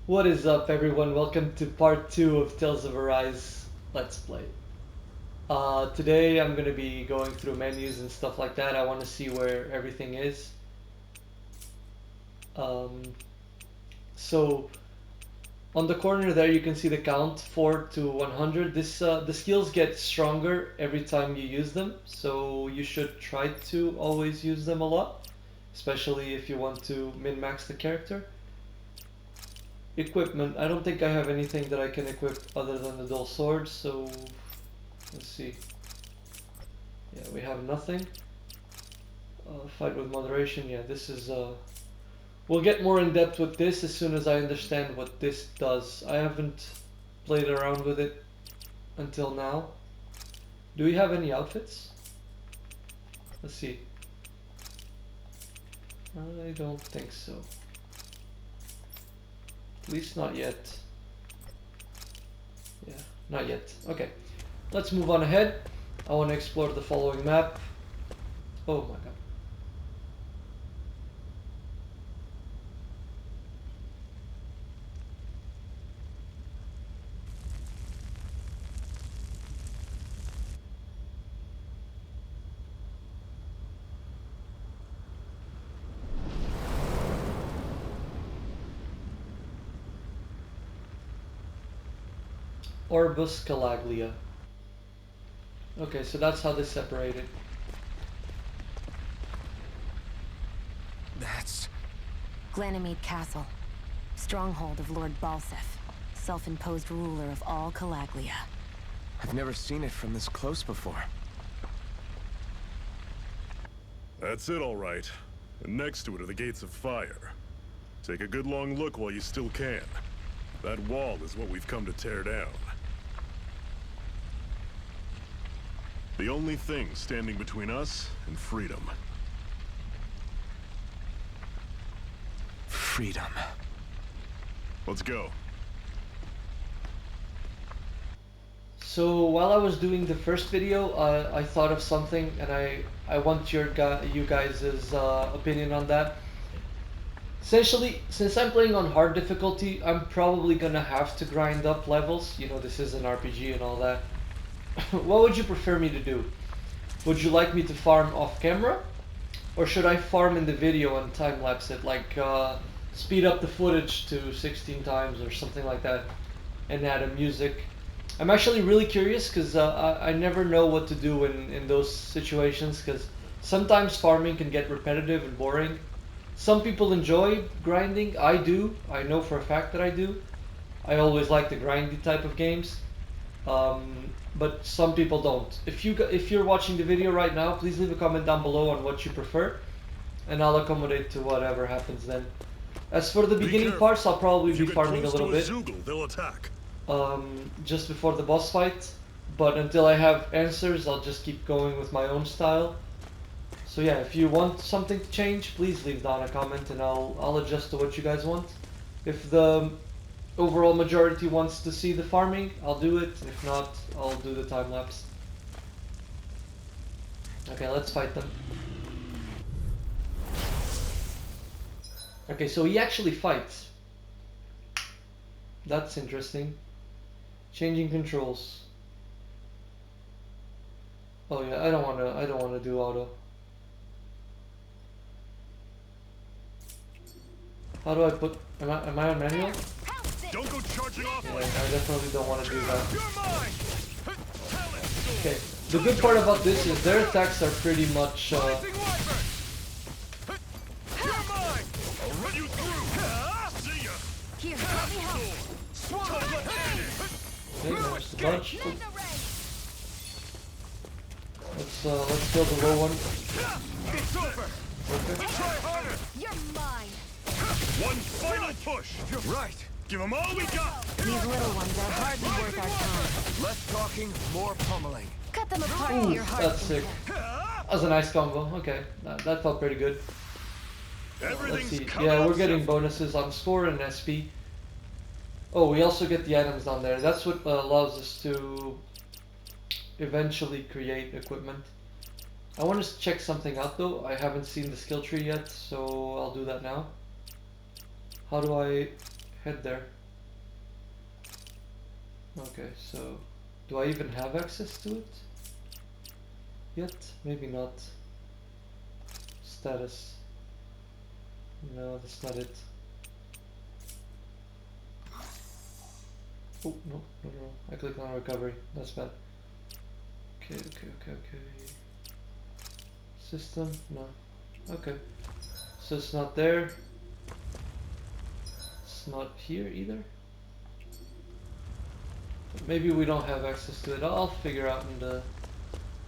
What is up, everyone? Welcome to part 2 of Tales of Arise Let's Play. Today I'm going to be going through menus and stuff like that. I want to see where everything is. Um, so on the corner there you can see the count 4 to 100. The skills get stronger every time you use them, so you should try to always use them a lot, especially if you want to min-max the character. Equipment. I don't think I have anything that I can equip other than the dual sword, so let's see. Yeah, we have nothing. Fight with moderation. Yeah, this is we'll get more in depth with this as soon as I understand what this does. I haven't played around with it until now. Do we have any outfits? Let's see. I don't think so. At least not yet. Yeah, not yet. Okay, let's move on ahead. I want to explore the following map. Oh my god. Orbus Calaglia. Okay, so that's how they separate it. That's... Glanimede Castle, stronghold of Lord Balseth, self-imposed ruler of all Calaglia. I've never seen it from this close before. That's it, all right. And next to it are the gates of fire. Take a good long look while you still can. That wall is what we've come to tear down. The only thing standing between us and freedom. Freedom. Let's go. So while I was doing the first video, I thought of something, and I want you guys' opinion on that. Essentially, since I'm playing on hard difficulty, I'm probably gonna have to grind up levels. You know, this is an RPG and all that. What would you prefer me to do? Would you like me to farm off camera? Or should I farm in the video and time-lapse it? Like, speed up the footage to 16 times or something like that, and add a music. I'm actually really curious because I never know what to do in those situations, because sometimes farming can get repetitive and boring. Some people enjoy grinding. I do. I know for a fact that I do. I always like the grindy type of games. But some people don't. If you're watching the video right now, please leave a comment down below on what you prefer, and I'll accommodate to whatever happens then. As for the beginning parts, I'll probably be farming a little bit. They'll attack. Just before the boss fight, but until I have answers, I'll just keep going with my own style. So yeah, if you want something to change, please leave down a comment and I'll adjust to what you guys want. If the overall majority wants to see the farming, I'll do it. If not, I'll do the time lapse. Okay, let's fight them. Okay, so he actually fights. That's interesting. Changing controls. Oh yeah, I don't wanna do auto. How do I put am I on manual? Don't go charging off. Yeah, I definitely don't want to do that. Okay. The good part about this is their attacks are pretty much You're mine. I'll run you through. See ya. Here, let me help. okay, there's a bunch. Let's kill the low one. It's over. Perfect. Try harder. You're mine. One final push. You're right. Give them all we got. These little ones are hardly worth our time. Less talking, more pummeling. Cut them apart to Ooh, your heart. that's sick. That was a nice combo. Okay, that felt pretty good. Let's Everything's see. coming Yeah, up, we're getting Chef. bonuses on score and SP. Oh, we also get the items down there. That's what allows us to eventually create equipment. I want to check something out though. I haven't seen the skill tree yet, so I'll do that now. How do I head there. Okay, so do I even have access to it yet? Maybe not. Status. No, that's not it. Oh, no. I clicked on recovery. That's bad. Okay. System? No. Okay. So it's not there. It's not here either. Maybe we don't have access to it. I'll figure out in the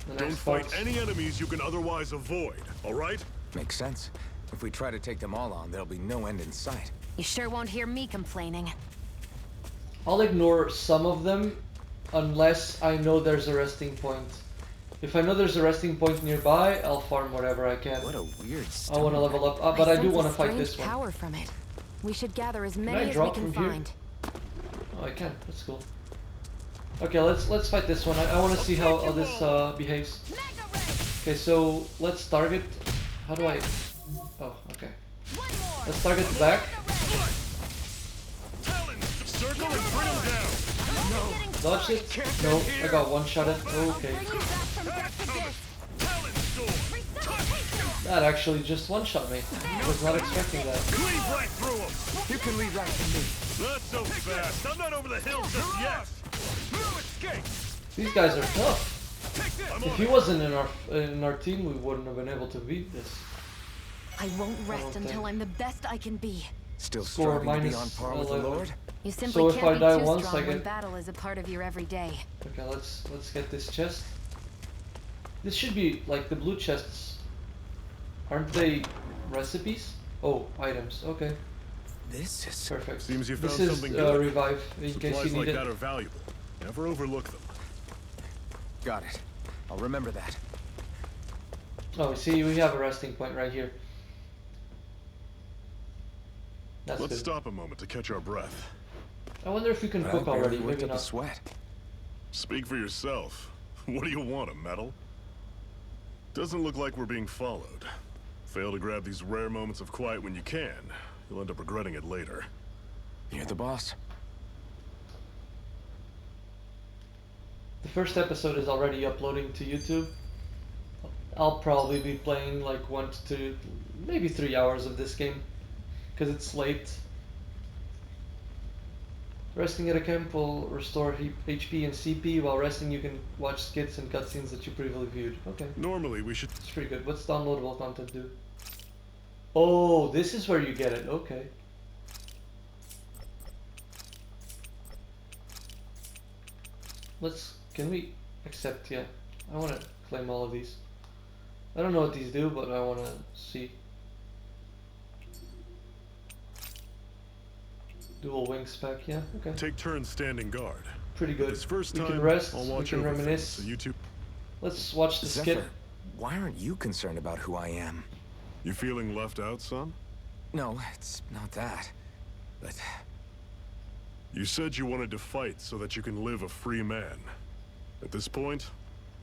Don't next fight parts. any enemies you can otherwise avoid, alright? Makes sense. If we try to take them all on, there'll be no end in sight. You sure won't hear me complaining. I'll ignore some of them unless I know there's a resting point. If I know there's a resting point nearby, I'll farm whatever I can. What a weird I want to level up, but I do want to fight this one. Power from it. We should gather as I many as we drop can from here? find. Oh, I can. That's cool. Okay, let's fight this one. I want to see how this behaves. Okay, so let's target. How do I? Oh, okay. Let's target the back. Circle and bring him down! Dodge it. No, I got one shot it. Okay. That actually just one shot me. I was not expecting that. Cleave right through him! You can leave that to me. Not so fast! I'm not over the hill just yet! No escape! These guys are tough. I'm If on he it. wasn't in our team, we wouldn't have been able to beat this. I won't rest don't until think. I'm the best I can be. Still Score striving to be on minus par with the 11. Lord? You simply So if can't I be die too once, I strong when get- battle is a part of your everyday. Okay, let's get this chest. This should be like the blue chests. Aren't they recipes? Oh, items. Okay, This is... perfect. Seems you this found is something good. revive in case Supplies you like need that it. are valuable. Never overlook them. Got it. I'll remember that. Oh, see, we have a resting point right here. That's Let's good. stop a moment to catch our breath. I wonder if we can But cook I barely already. worked Maybe up a not. sweat. Speak for yourself. What do you want, a medal? Doesn't look like we're being followed. Fail to grab these rare moments of quiet when you can. You'll end up regretting it later. You're the boss. The first episode is already uploading to YouTube. I'll probably be playing like 1 to 2, maybe 3 hours of this game, because it's late. Resting at a camp will restore HP and CP. While resting, you can watch skits and cutscenes that you previously viewed. Okay, Normally, we should... it's pretty good. What's downloadable content do? Oh, this is where you get it. Okay. Can we accept? Yeah, I want to claim all of these. I don't know what these do, but I want to see. Dual wing spec, yeah, okay. take turns standing guard. Pretty good. This first We time, can rest, I'll we watch can over things, reminisce. so you two... Let's watch the skit. Zephyr, why aren't you concerned about who I am? You feeling left out, son? No, it's not that. But You said you wanted to fight so that you can live a free man. At this point,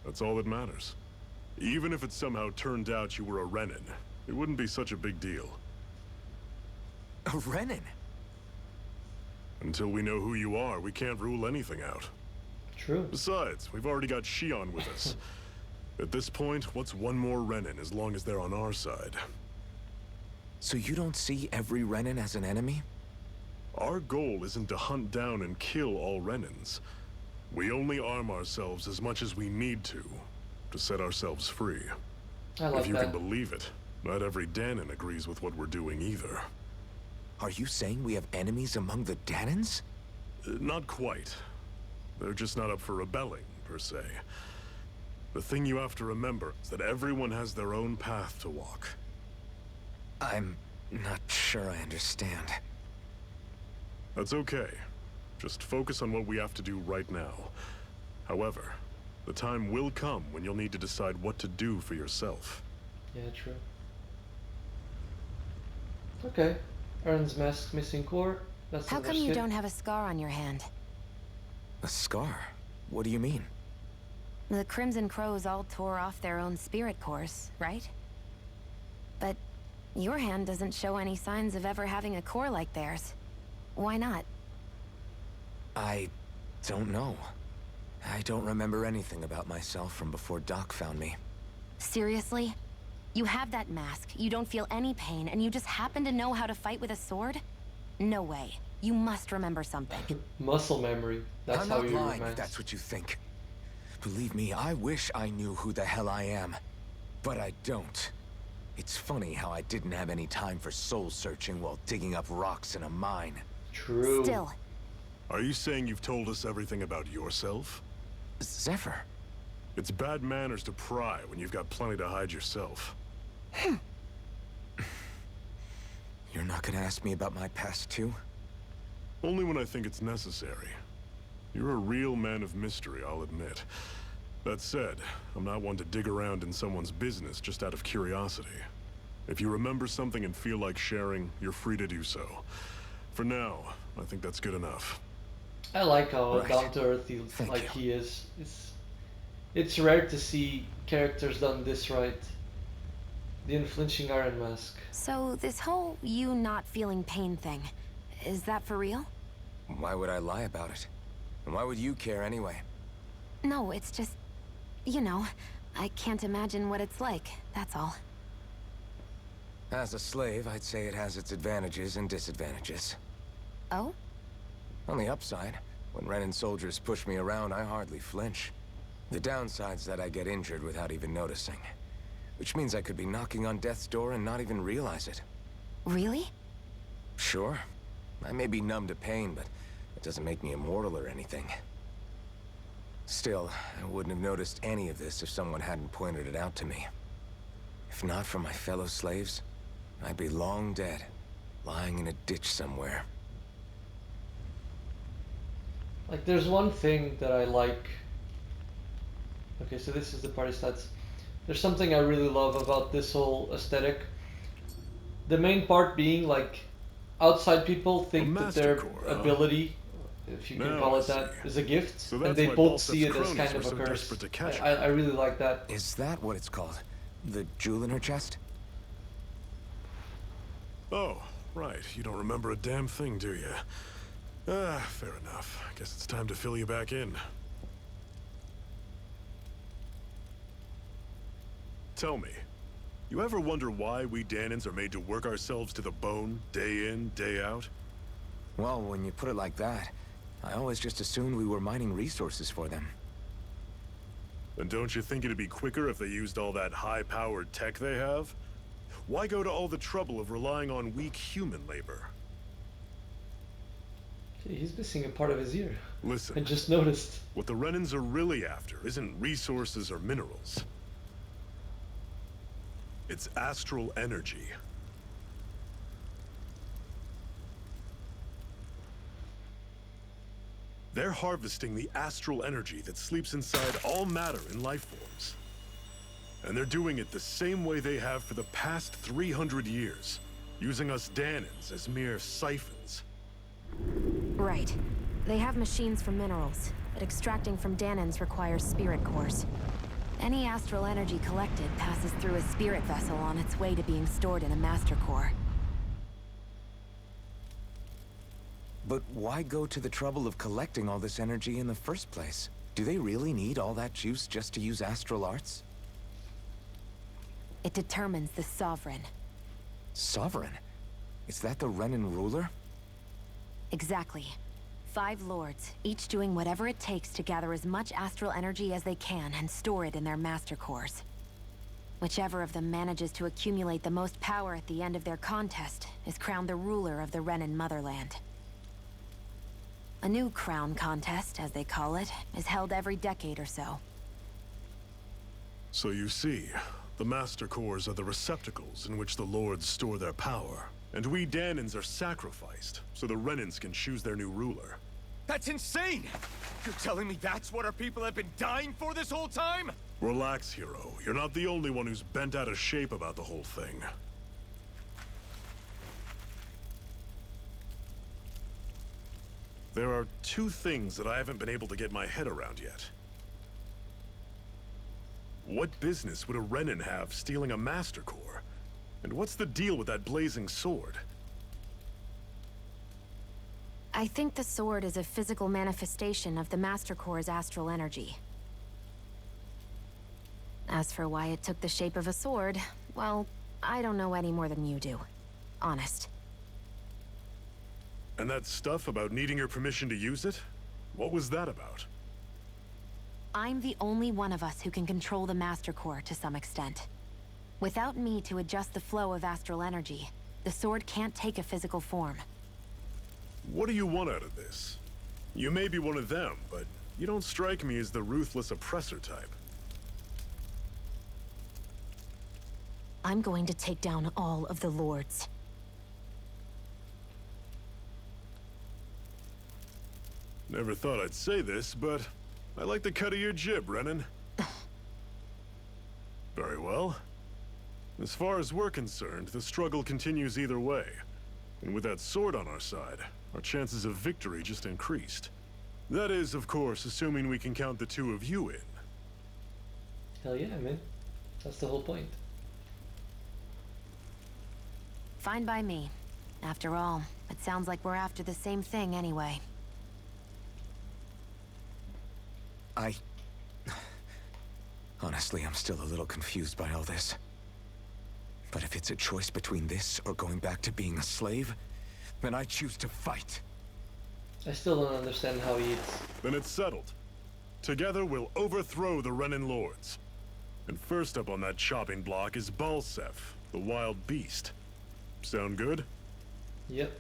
that's all that matters. Even if it somehow turned out you were a Renin, it wouldn't be such a big deal. a Renin. Until we know who you are, we can't rule anything out. True. Besides, we've already got Shion with us. At this point, what's one more Renin as long as they're on our side? So you don't see every Renin as an enemy? Our goal isn't to hunt down and kill all Renins. We only arm ourselves as much as we need to set ourselves free. I like If you that. can believe it, not every Danon agrees with what we're doing either. Are you saying we have enemies among the Danons? Not quite. They're just not up for rebelling, per se. The thing you have to remember is that everyone has their own path to walk. I'm not sure I understand. That's okay. Just focus on what we have to do right now. However, the time will come when you'll need to decide what to do for yourself. Yeah, true. Okay. Aaron's mask, missing core. That's How another come you skit. don't have a scar on your hand? A scar? What do you mean? The Crimson Crows all tore off their own spirit cores, right? But your hand doesn't show any signs of ever having a core like theirs. Why not? I don't know. I don't remember anything about myself from before Doc found me. Seriously? You have that mask, you don't feel any pain, and you just happen to know how to fight with a sword? No way. You must remember something. Muscle memory. That's I'm how not you lying if romance. that's what you think. Believe me, I wish I knew who the hell I am. But I don't. It's funny how I didn't have any time for soul searching while digging up rocks in a mine. True. Still, Are you saying you've told us everything about yourself? Zephyr. It's bad manners to pry when you've got plenty to hide yourself. You're not gonna ask me about my past too? Only when I think it's necessary. You're a real man of mystery, I'll admit. That said, I'm not one to dig around in someone's business just out of curiosity. If you remember something and feel like sharing, you're free to do so. For now, I think that's good enough. I like how Right. down to earth Thank you. he is. It's rare to see characters done this right. The unflinching Iron Mask. so this whole you not feeling pain thing, is that for real? Why would I lie about it? And why would you care anyway? No, it's just, you know, I can't imagine what it's like, that's all. As a slave, I'd say it has its advantages and disadvantages. Oh? On the upside, when Renan soldiers push me around, I hardly flinch. The downside's that I get injured without even noticing. Which means I could be knocking on death's door and not even realize it. Really? Sure, I may be numb to pain, but it doesn't make me immortal or anything. Still, I wouldn't have noticed any of this if someone hadn't pointed it out to me. If not for my fellow slaves, I'd be long dead, lying in a ditch somewhere. Like, there's one thing that I like. Okay, so this is the party stats. There's something I really love about this whole aesthetic. The main part being, like, outside people think that their mastercore, huh? ability, if you can Now call I it that, see. is a gift, So and that's they why both see Balsef's it as cronies kind were of a so curse. desperate to catch her. I really like that. Is that what it's called? The jewel in her chest? Oh, right. You don't remember a damn thing, do you? Ah, fair enough. Guess it's time to fill you back in. Tell me, you ever wonder why we Danans are made to work ourselves to the bone, day in, day out? Well, when you put it like that, I always just assumed we were mining resources for them. And don't you think it'd be quicker if they used all that high-powered tech they have? Why go to all the trouble of relying on weak human labor? Okay, he's missing a part of his ear. I Listen, just noticed. what the Renans are really after isn't resources or minerals. It's astral energy. They're harvesting the astral energy that sleeps inside all matter in life forms. And they're doing it the same way they have for the past 300 years, using us Danans as mere siphons. Right. They have machines for minerals, but extracting from Danans requires spirit cores. Any astral energy collected passes through a spirit vessel on its way to being stored in a master core. But why go to the trouble of collecting all this energy in the first place? Do they really need all that juice just to use astral arts? It determines the Sovereign. Sovereign? Is that the Renan ruler? Exactly. 5 lords, each doing whatever it takes to gather as much astral energy as they can and store it in their master cores. Whichever of them manages to accumulate the most power at the end of their contest is crowned the ruler of the Renan motherland. A new crown contest, as they call it, is held every decade or so. So you see, the Master Cores are the receptacles in which the Lords store their power. And we Danans are sacrificed, so the Renans can choose their new ruler. That's insane! You're telling me that's what our people have been dying for this whole time? Relax, hero. You're not the only one who's bent out of shape about the whole thing. There are 2 things that I haven't been able to get my head around yet. What business would a Renan have stealing a Master Core? And what's the deal with that blazing sword? I think the sword is a physical manifestation of the Master Core's astral energy. As for why it took the shape of a sword, well, I don't know any more than you do. Honest. And that stuff about needing your permission to use it? What was that about? I'm the only one of us who can control the Master Core to some extent. Without me to adjust the flow of astral energy, the sword can't take a physical form. What do you want out of this? You may be one of them, but you don't strike me as the ruthless oppressor type. I'm going to take down all of the lords. Never thought I'd say this, but I like the cut of your jib, Renan. Very well. As far as we're concerned, the struggle continues either way. And with that sword on our side, our chances of victory just increased. That is, of course, assuming we can count the two of you in. Hell yeah, man. That's the whole point. Fine by me. After all, it sounds like we're after the same thing anyway. Honestly, I'm still a little confused by all this. But if it's a choice between this or going back to being a slave, then I choose to fight. I still don't understand how he eats. Then it's settled. Together we'll overthrow the Renan Lords. And first up on that chopping block is Balsef, the wild beast. Sound good? Yep.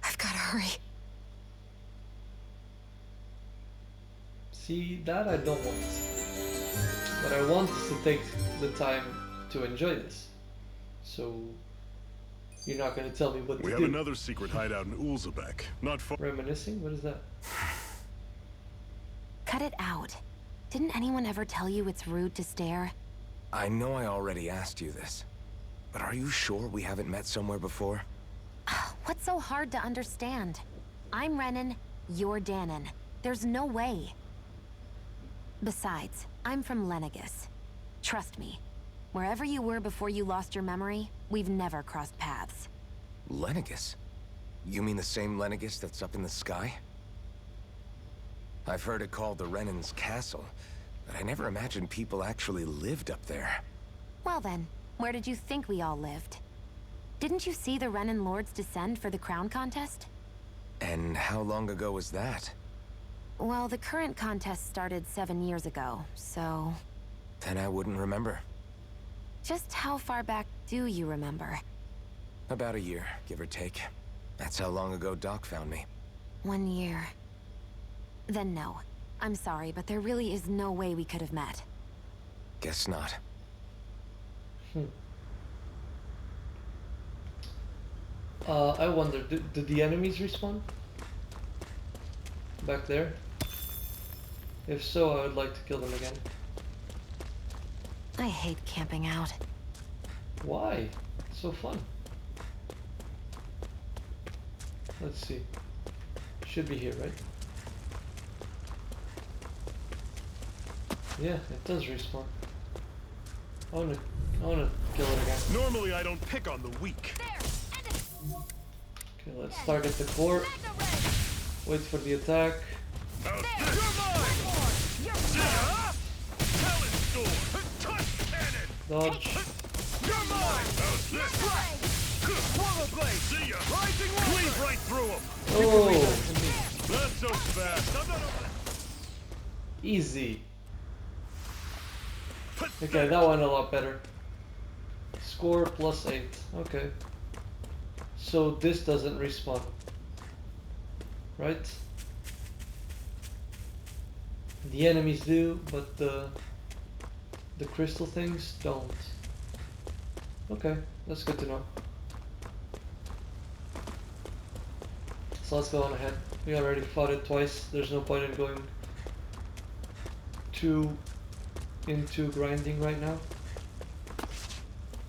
I've gotta hurry. See, that I don't want. What I want is to take the time to enjoy this. So, you're not going to tell me what to do. We have another secret hideout in Ulzebek, not far. Reminiscing? What is that? Cut it out. Didn't anyone ever tell you it's rude to stare? I know I already asked you this, but are you sure we haven't met somewhere before? What's so hard to understand? I'm Renan, you're Danon. There's no way. Besides, I'm from Lenegis. Trust me, wherever you were before you lost your memory, we've never crossed paths. Lenegis? You mean the same Lenegis that's up in the sky? I've heard it called the Renan's Castle, but I never imagined people actually lived up there. Well then, where did you think we all lived? Didn't you see the Renan Lords descend for the crown contest? And how long ago was that? Well, the current contest started 7 years ago, so... Then I wouldn't remember. Just how far back do you remember? About a year, give or take. That's how long ago Doc found me. 1 year. Then no. I'm sorry, but there really is no way we could have met. Guess not. I wonder, did the enemies respawn? Back there? If so, I would like to kill them again. I hate camping out. Why? It's so fun. Let's see. Should be here, right? Yeah, it does respawn. I wanna kill it again. Normally I don't pick on the weak. Okay, let's target the core. Wait for the attack. How's this? You're mine! Talent sword! Touch cannon! Dodge. You're mine! How's this? Swallow blade! See ya! Rising water! Cleave right through him! Oh! Not so fast! I'm not over Easy. Okay, that went a lot better. Score +8. Okay. So this doesn't respawn. Right? The enemies do, but the crystal things don't. Okay, that's good to know. So let's go on ahead. We already fought it twice. There's no point in going too into grinding right now.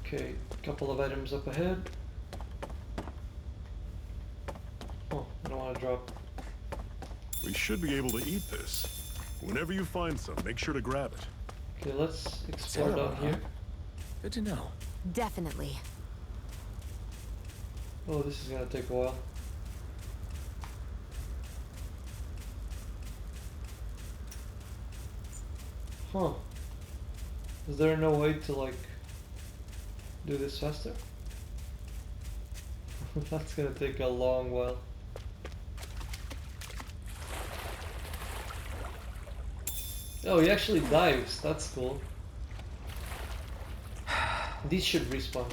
Okay, couple of items up ahead. Oh, I don't want to drop. We should be able to eat this. Whenever you find some, make sure to grab it. Okay, let's explore Terrible, down huh? here. Good to know. Definitely. Oh, this is gonna take a while. Huh. Is there no way to like do this faster? That's gonna take a long while. Oh, he actually dives. That's cool. These should respawn.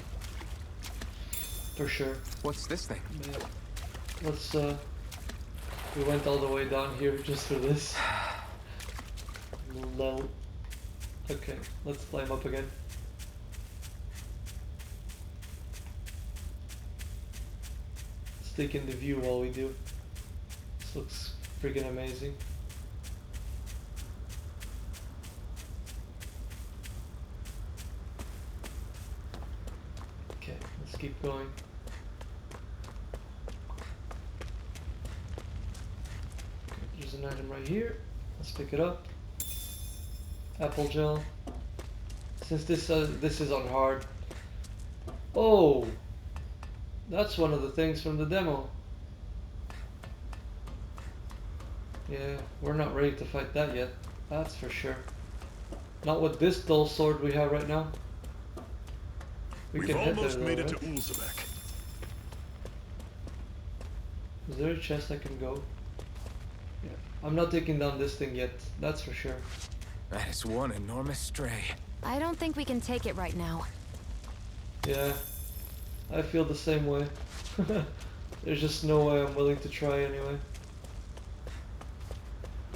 For sure. What's this thing? Yeah. Let's we went all the way down here just for this. Lol. Okay, let's climb up again. Let's take in the view while we do. This looks freaking amazing. Okay, let's keep going. Okay, there's an item right here. Let's pick it up. Apple gel. Since this is on hard. Oh, that's one of the things from the demo. Yeah, we're not ready to fight that yet. That's for sure. Not with this dull sword we have right now. We We've can hit almost there made though, it to right? Ulzebek. Is there a chest I can go? Yeah. I'm not taking down this thing yet. That's for sure. That is one enormous stray. I don't think we can take it right now. Yeah, I feel the same way. There's just no way I'm willing to try anyway.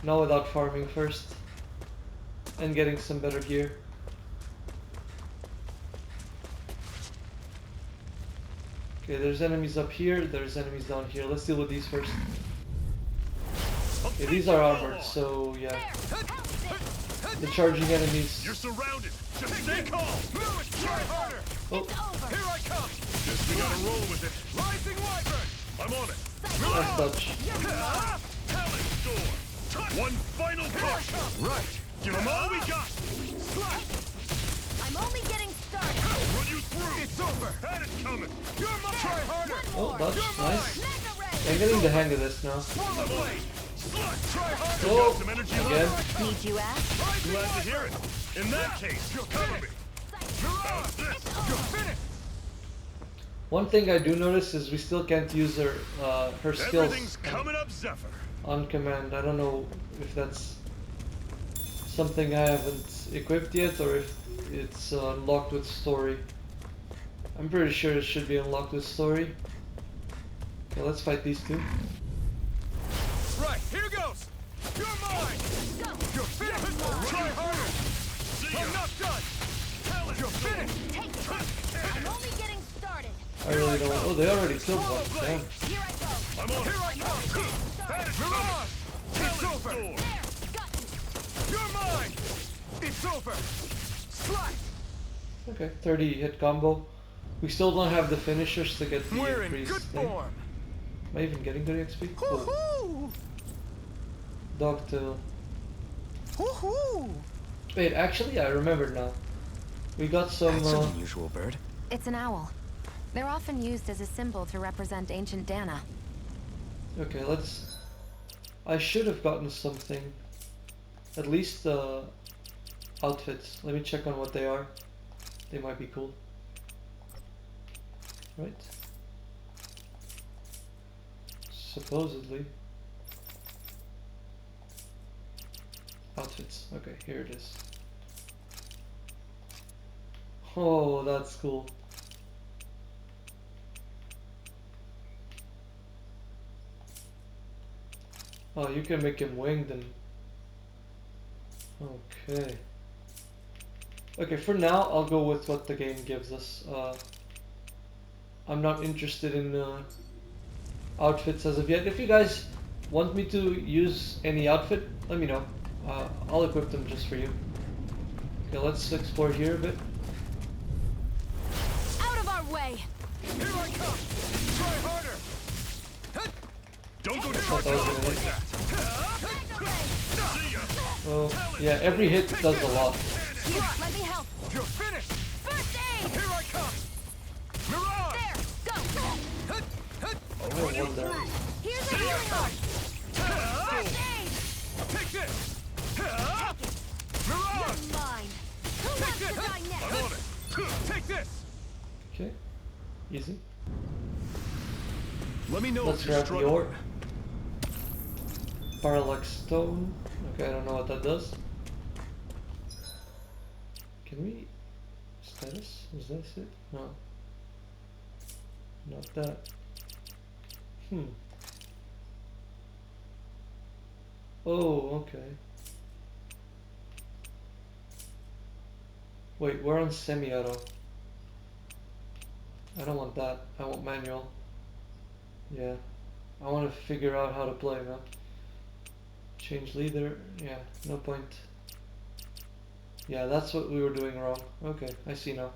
Not without farming first. And getting some better gear. Okay, there's enemies up here, there's enemies down here. Let's deal with these first. Okay, these are armored, so yeah. The charging enemies. You're surrounded. Just stay calm. Move it. Try harder. Oh, Here I come. Guess we gotta roll with it. Rising Wyvern. I'm on it. nice touch. Talent door. One final push. Right. Give them all we got. I'm only getting started. I'll run you through. It's over. Had it coming. You're my. Try harder. Oh, that's nice. Mega ray. I'm getting the hang of this now. Swallow blade. Try harder. Oh, Got some energy again. left. Need you ask? Glad to hear it. In that case, you'll cover me. How's this? You're finished. One thing I do notice is we still can't use her skills Everything's coming up, Zephyr. on command. I don't know if that's something I haven't equipped yet or if it's unlocked with story. I'm pretty sure it should be unlocked with story. Okay, let's fight these two. Right, here goes. You're mine. You're finished. Try harder. I'm not done. You're finished. Take it. I'm only getting started. I really don't want. Oh, they already killed one. Damn. Here I go. I'm on. Here I come. Mirage. It's over. There. Got you. You're mine. It's over. Slice. Okay, 30 hit combo. We still don't have the finishers to get the We're in increased good thing. form. Am I even getting good XP? Oh. Dogtail. Wait, actually, I remember now. We got some. That's an unusual bird. It's an owl. They're often used as a symbol to represent ancient Dana. Okay, let's. I should have gotten something. At least outfits. Let me check on what they are. They might be cool. Right? Supposedly. Outfits. Okay, here it is. Oh, that's cool. Oh, you can make him winged and... Okay. Okay, for now, I'll go with what the game gives us. I'm not interested in outfits as of yet. If you guys want me to use any outfit, let me know. I'll equip them just for you. Okay, let's explore here a bit. Out of our way! Here I come! Try harder! Don't go Thought that was gonna hit. See ya! Oh, yeah, every hit does a lot. Here, let me help. You're finished! First aid! Here I come! Mirage! There, go! I'll get one there. Here's a healing arm! First aid! Take this! You're Mirage! mine! Who wants to die I'm next? on it! Take this! Okay, easy. Let me know Let's if you're grab the struggling. ore. Parallax stone. Okay, I don't know what that does. Can we... Status? Is this it? No. Not that. Oh, okay. Wait, we're on semi-auto. I don't want that. I want manual. Yeah. I want to figure out how to play, man. Change leader. Yeah, no point. Yeah, that's what we were doing wrong. Okay, I see now.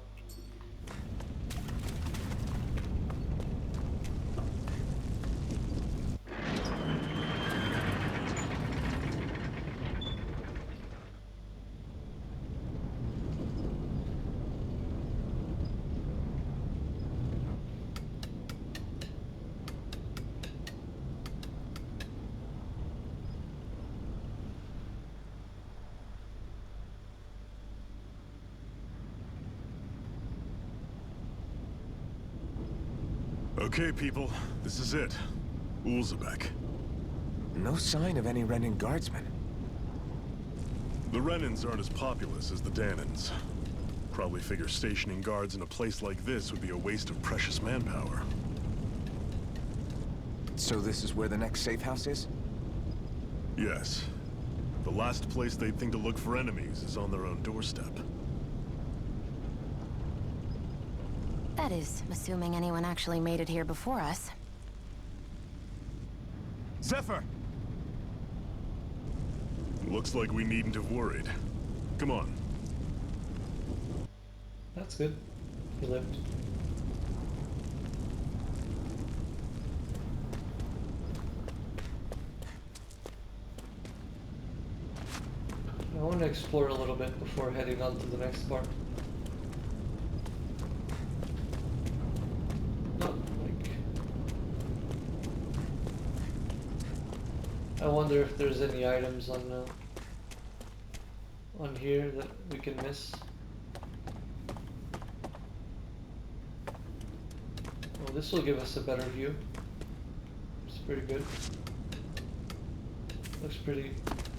Okay, people, this is it. Ulzebek. No sign of any Renin guardsmen. The Renins aren't as populous as the Danins. Probably figure stationing guards in a place like this would be a waste of precious manpower. So this is where the next safe house is? Yes. The last place they'd think to look for enemies is on their own doorstep. That is, assuming anyone actually made it here before us. Zephyr! Looks like we needn't have worried. Come on. That's good. He lived. I want to explore a little bit before heading on to the next part. Not like... I wonder if there's any items on here that we can miss. Oh, this will give us a better view. It's pretty good. Looks pretty...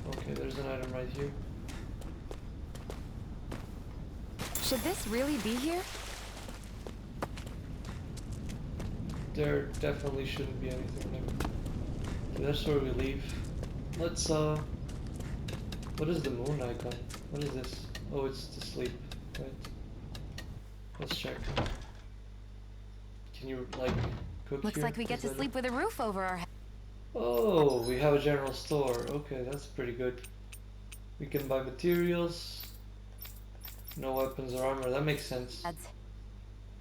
Okay, there's an item right here. Should this really be here? There definitely shouldn't be anything there. Okay, that's where we leave. Let's, what is the moon icon? What is this? Oh, it's to sleep, right? Let's check. Can you, like, cook Looks here? like we get to sleep with a roof over our head. Oh, we have a general store. Okay, that's pretty good. We can buy materials. No weapons or armor. That makes sense.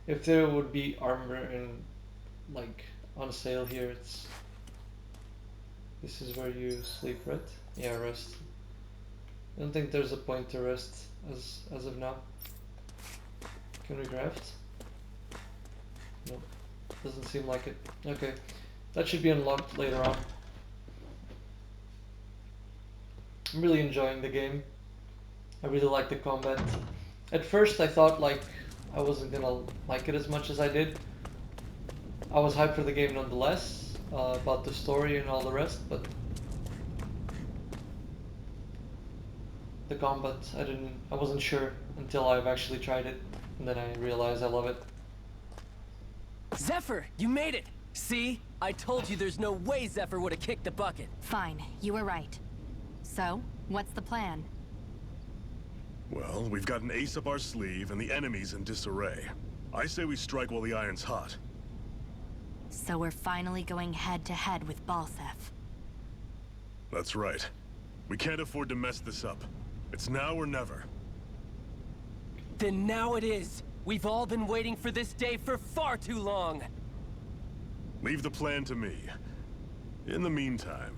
If there would be armor and like on sale here, it's... This is where you sleep, right? Yeah, rest. I don't think there's a point to rest as of now. Can we craft? Nope. Doesn't seem like it. Okay. That should be unlocked later on. I'm really enjoying the game. I really like the combat. At first I thought like I wasn't gonna like it as much as I did. I was hyped for the game nonetheless, about the story and all the rest, but the combat, I wasn't sure until I've actually tried it, and then I realized I love it. Zephyr, you made it! See? I told you there's no way Zephyr would have kicked the bucket. Fine, you were right. So, what's the plan? Well, we've got an ace up our sleeve and the enemy's in disarray. I say we strike while the iron's hot. So we're finally going head to head with Balsef. That's right. We can't afford to mess this up. It's now or never. Then now it is. We've all been waiting for this day for far too long. Leave the plan to me. In the meantime...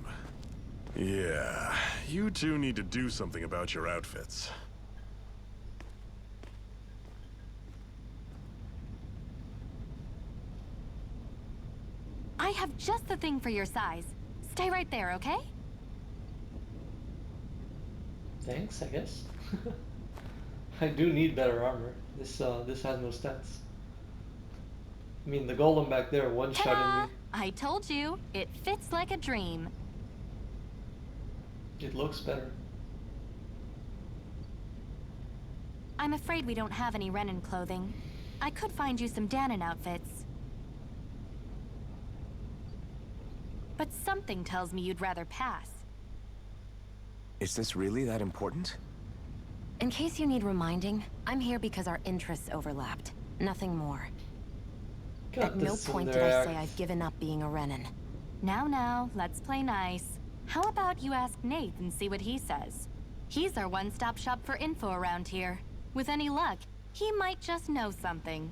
Yeah, you two need to do something about your outfits. I have just the thing for your size. Stay right there, okay? Thanks, I guess. I do need better armor. This has no stats. I mean, the golem back there one-shotted Ta-da! me. I told you, it fits like a dream. It looks better. I'm afraid we don't have any Renin clothing. I could find you some Danon outfits. But something tells me you'd rather pass. Is this really that important? In case you need reminding, I'm here because our interests overlapped. Nothing more. Got At no this in point their did I act. say I've given up being a Renin. Now, let's play nice. How about you ask Nate and see what he says? He's our one-stop shop for info around here. With any luck, he might just know something.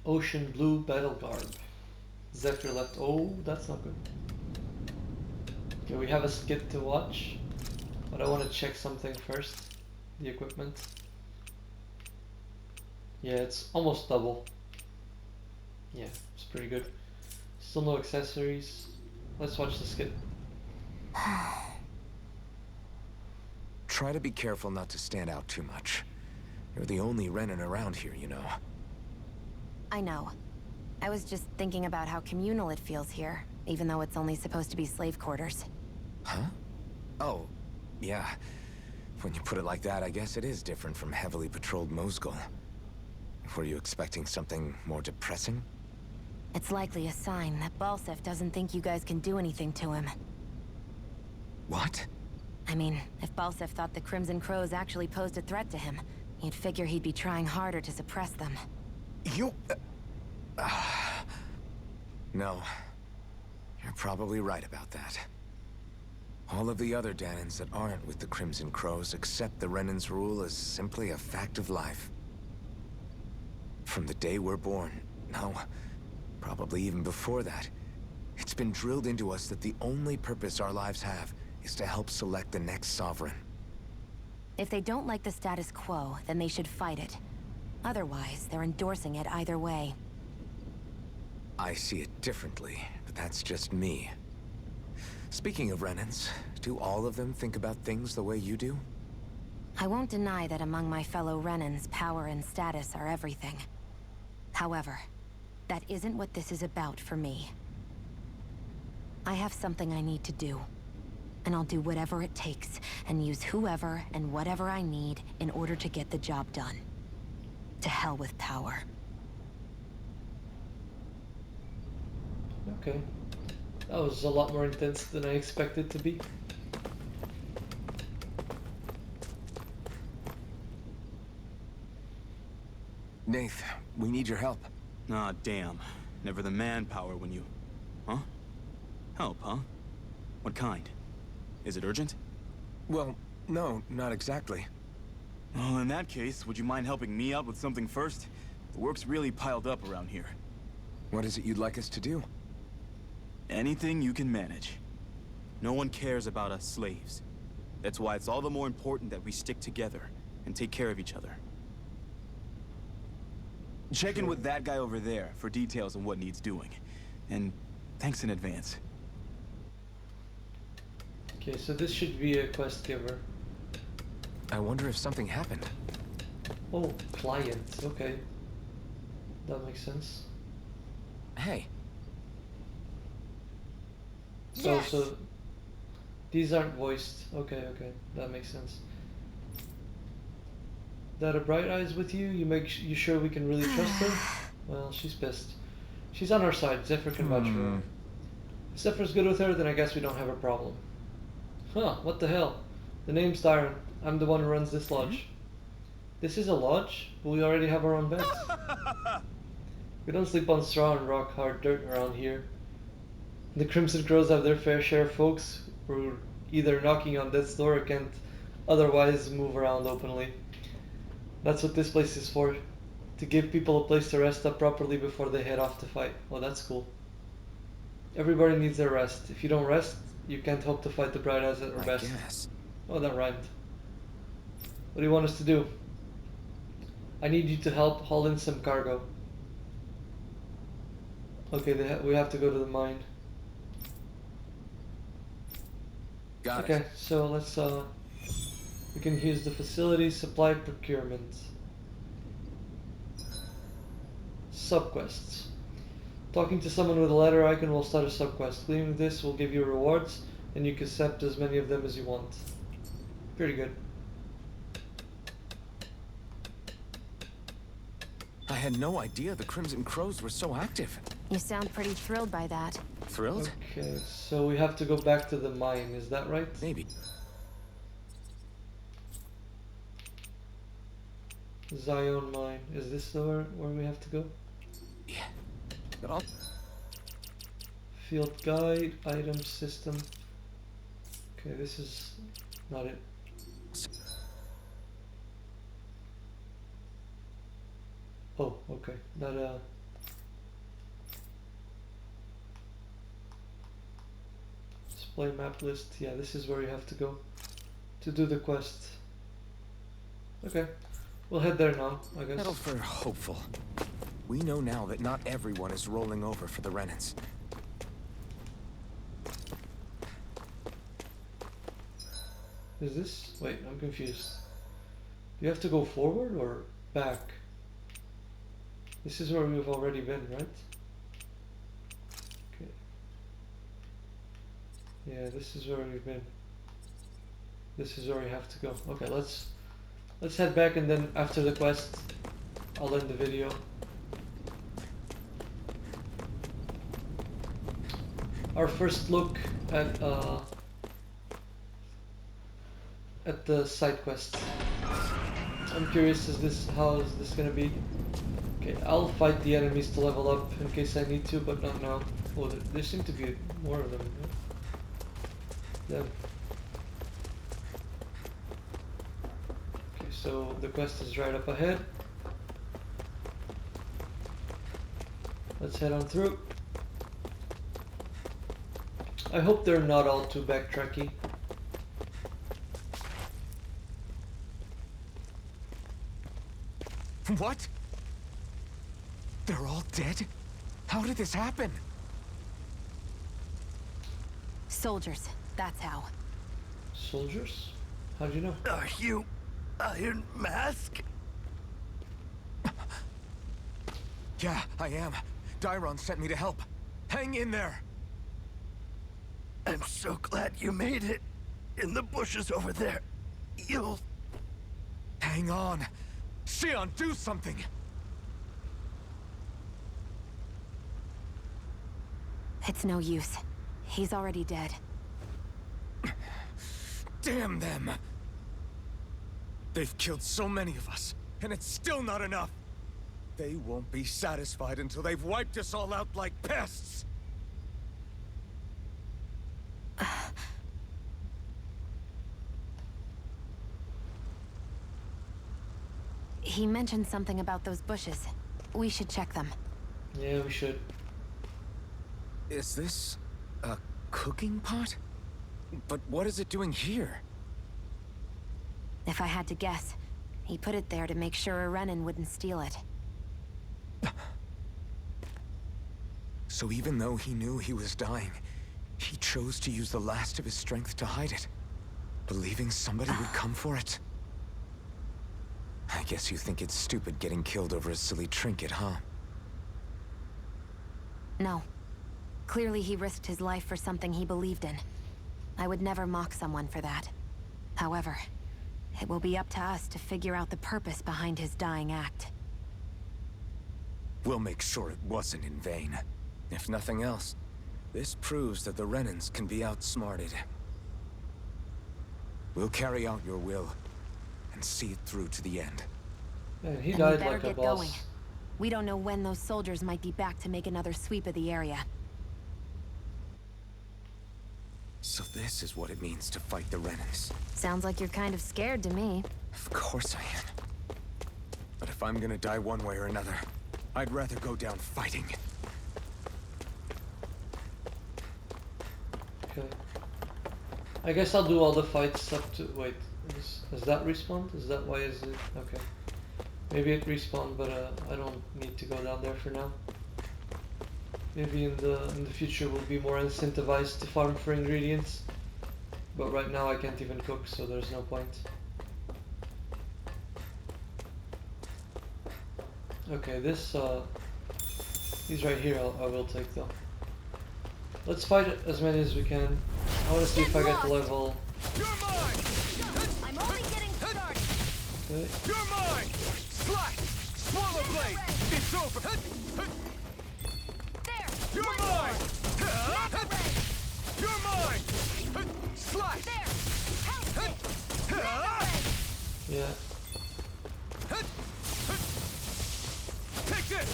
Ocean blue battle garb. Zephyr left. Oh, that's not good. Okay, we have a skit to watch, but I want to check something first. The equipment. Yeah, it's almost double. Yeah, it's pretty good. Still no accessories. Let's watch the skit. Try to be careful not to stand out too much. You're the only Renin around here, you know. I know. I was just thinking about how communal it feels here, even though it's only supposed to be slave quarters. Huh? Oh, yeah. When you put it like that, I guess it is different from heavily patrolled Mosgul. Were you expecting something more depressing? It's likely a sign that Balsef doesn't think you guys can do anything to him. What? I mean, if Balsef thought the Crimson Crows actually posed a threat to him, you'd figure he'd be trying harder to suppress them. You... No. You're probably right about that. All of the other Danons that aren't with the Crimson Crows accept the Renin's rule as simply a fact of life. From the day we're born, no, probably even before that, it's been drilled into us that the only purpose our lives have is to help select the next sovereign. If they don't like the status quo, then they should fight it. Otherwise, they're endorsing it either way. I see it differently, but that's just me. Speaking of Renins, do all of them think about things the way you do? I won't deny that among my fellow Renins, power and status are everything. However, that isn't what this is about for me. I have something I need to do. And I'll do whatever it takes, and use whoever and whatever I need in order to get the job done. To hell with power. Okay. That was a lot more intense than I expected to be. Nath, we need your help. Ah, damn. Never the manpower when you... Huh? Help, huh? What kind? Is it urgent? Well, no, not exactly. Well, in that case, would you mind helping me out with something first? The work's really piled up around here. What is it you'd like us to do? Anything you can manage. No one cares about us slaves. That's why it's all the more important that we stick together and take care of each other. Check in with that guy over there for details on what needs doing. And thanks in advance. Okay, so this should be a quest giver. I wonder if something happened. Oh, clients. Okay. That makes sense. Hey, Oh, so these aren't voiced. Okay, okay. That makes sense. That a Bright Eyes with you? You sure we can really trust her? Well, she's pissed. She's on our side. Zephyr can vouch for her. If Zephyr's good with her, then I guess we don't have a problem. Huh, what the hell? The name's Darren. I'm the one who runs this lodge. This is a lodge, but we already have our own beds. We don't sleep on straw and rock hard dirt around here. The Crimson Crows have their fair share of folks who are either knocking on death's door or can't otherwise move around openly. That's what this place is for. To give people a place to rest up properly before they head off to fight. Oh, that's cool. Everybody needs their rest. If you don't rest, you can't hope to fight the Bright Eyes at their I best. guess. Oh, that rhymed. What do you want us to do? I need you to help haul in some cargo. Okay, we have to go to the mine. Got Okay, it. so let's we can use the facility supply procurement. Subquests. Talking to someone with a ladder icon will start a subquest. Clearing this will give you rewards, and you can accept as many of them as you want. Pretty good. I had no idea the Crimson Crows were so active. You sound pretty thrilled by that. Thrilled? Okay, so we have to go back to the mine, is that right? Maybe. Zion mine. Is this the where we have to go? Yeah. But I'll... Field guide, item system. Okay, this is not it. Oh, okay. That display map list. Yeah, this is where you have to go to do the quest. Okay. We'll head there now, I guess. Settle for hopeful. We know now that not everyone is rolling over for the Renans. Is this? Wait, I'm confused. Do you have to go forward or back? This is where we've already been, right? Okay. Yeah, this is where we've been. This is where we have to go. Okay, let's head back, and then after the quest, I'll end the video. Our first look at the side quests. I'm curious, how is this gonna be? Okay, I'll fight the enemies to level up in case I need to, but not now. Oh, there seem to be more of them. Yeah. Okay, so the quest is right up ahead. Let's head on through. I hope they're not all too backtracky. What? They're all dead? How did this happen? Soldiers, that's how. Soldiers? How do you know? Are you Iron Mask? Yeah, I am. Dairon sent me to help. Hang in there! I'm so glad you made it. In the bushes over there. You'll... Hang on! Xion, do something! It's no use. He's already dead. Damn them! They've killed so many of us, and it's still not enough! They won't be satisfied until they've wiped us all out like pests! He mentioned something about those bushes. We should check them. Yeah, we should. Is this a cooking pot? But what is it doing here? If I had to guess, he put it there to make sure a Renan wouldn't steal it. So even though he knew he was dying, he chose to use the last of his strength to hide it, believing somebody would come for it. I guess you think it's stupid getting killed over a silly trinket, huh? No. Clearly he risked his life for something he believed in. I would never mock someone for that. However, it will be up to us to figure out the purpose behind his dying act. We'll make sure it wasn't in vain. If nothing else, this proves that the Renans can be outsmarted. We'll carry out your will, and see it through to the end. Man, he Then we died better like a get boss. going. We don't know when those soldiers might be back to make another sweep of the area. So this is what it means to fight the Renans. Sounds like you're kind of scared to me. Of course I am. But if I'm gonna die one way or another, I'd rather go down fighting. Okay. I guess I'll do all the fights up to... Wait, is that respawned? Is that why is it... Okay. Maybe it respawned, but I don't need to go down there for now. Maybe in the future we'll be more incentivized to farm for ingredients. But right now I can't even cook, so there's no point. Okay, this these right here I will take though. Let's fight as many as we can. I want to see if I get the level. You're mine! I'm only getting started! Okay. You're mine! Slash! Swallow blade! It's over! There! You're mine! You're mine! Slash! There! Yeah. Take this!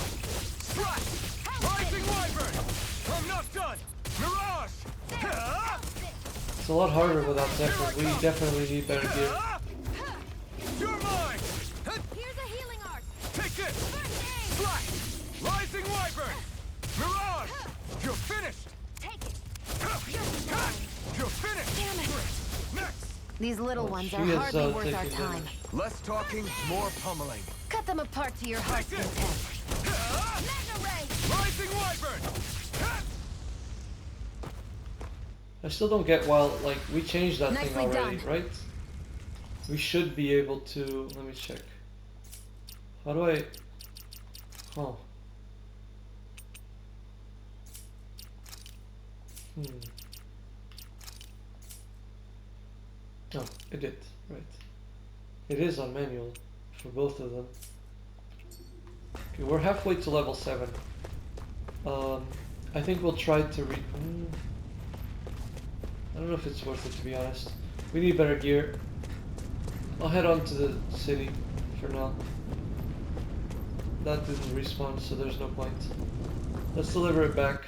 Slash! Rising wyvern! I'm not done! Mirage! It's a lot harder without Zephyr. We definitely need better gear. You're mine! Here's a healing art. Take this! Slash! Rising wyvern! Mirage! You're finished! Take it. You're finished! Damn it. Next! These little Oh, ones she are is, hardly worth our taking time. damage. Less talking, more pummeling. Cut them apart to your heart's Take this! content. Mega ray! Rising wyvern! I still don't get why, like, we changed that thing Nicely already, done. right? We should be able to... Let me check. How do I... Oh. Oh, it did. Right. It is on manual for both of them. Okay, we're halfway to level 7. I think we'll try to read... I don't know if it's worth it, to be honest. We need better gear. I'll head on to the city for now. That didn't respawn, so there's no point. Let's deliver it back.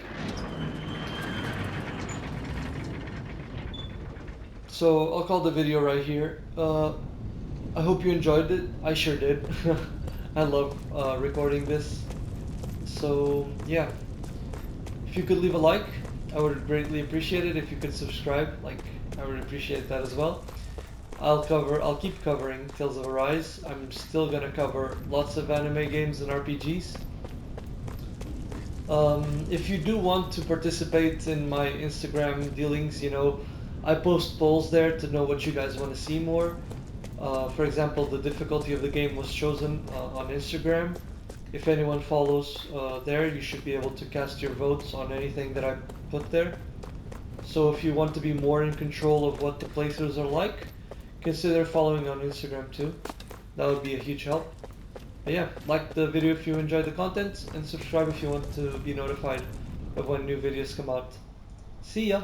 So I'll call the video right here. I hope you enjoyed it. I sure did. I love recording this. So yeah, if you could leave a like, I would greatly appreciate it. If you could subscribe, like, I would appreciate that as well. I'll keep covering Tales of Arise. I'm still gonna cover lots of anime games and RPGs. If you do want to participate in my Instagram dealings, you know, I post polls there to know what you guys want to see more. For example, the difficulty of the game was chosen on Instagram. If anyone follows there, you should be able to cast your votes on anything that I put there. So if you want to be more in control of what the playthroughs are like, consider following on Instagram too. That would be a huge help. But yeah, like the video if you enjoyed the content, and subscribe if you want to be notified of when new videos come out. See ya!